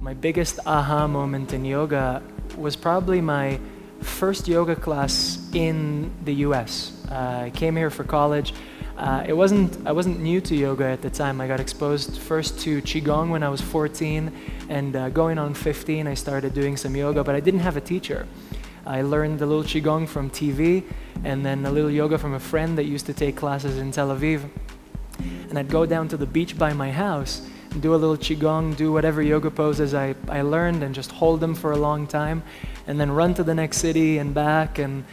My biggest aha moment in yoga was probably my first yoga class in the US. I came here for college. I wasn't new to yoga at the time. I got exposed first to Qigong when I was 14, and going on 15 I started doing some yoga, but I didn't have a teacher. I learned a little Qigong from TV, and then a little yoga from a friend that used to take classes in Tel Aviv. And I'd go down to the beach by my house, do a little Qigong, do whatever yoga poses I learned, and just hold them for a long time, and then run to the next city and back, and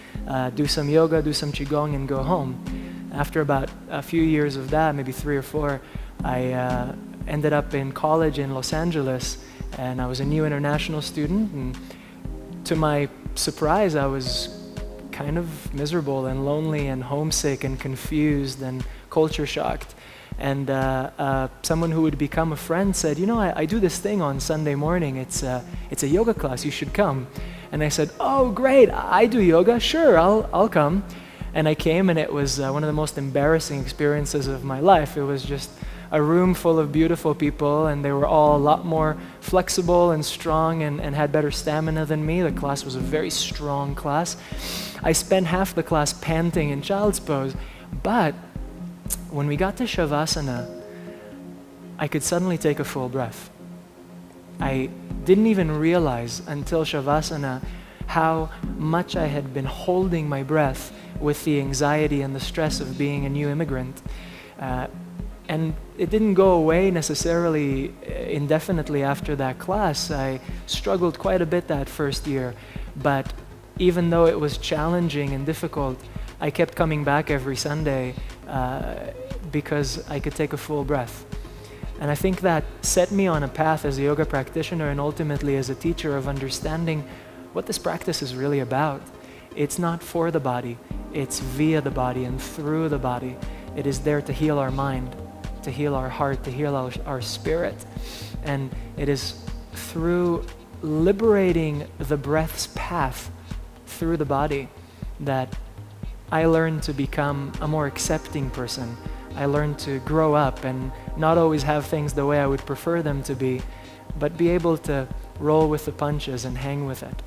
do some yoga, do some Qigong, and go home. After about a few years of that, maybe 3 or 4, I ended up in college in Los Angeles, and I was a new international student, and to my surprise, I was kind of miserable and lonely and homesick and confused and culture shocked. And someone who would become a friend said, you know, I do this thing on Sunday morning. It's a yoga class. You should come. And I said, oh, great. I do yoga. Sure, I'll come. And I came, and it was one of the most embarrassing experiences of my life. It was just a room full of beautiful people, and they were all a lot more flexible and strong and had better stamina than me. The class was a very strong class. I spent half the class panting in child's pose, but when we got to Shavasana, I could suddenly take a full breath. I didn't even realize until Shavasana how much I had been holding my breath with the anxiety and the stress of being a new immigrant. And it didn't go away necessarily indefinitely after that class. I struggled quite a bit that first year, but even though it was challenging and difficult, I kept coming back every Sunday because I could take a full breath. And I think that set me on a path as a yoga practitioner and ultimately as a teacher of understanding what this practice is really about. It's not for the body, it's via the body and through the body. It is there to heal our mind, to heal our heart, to heal our spirit. And it is through liberating the breath's path through the body that I learned to become a more accepting person. I learned to grow up and not always have things the way I would prefer them to be, but be able to roll with the punches and hang with it.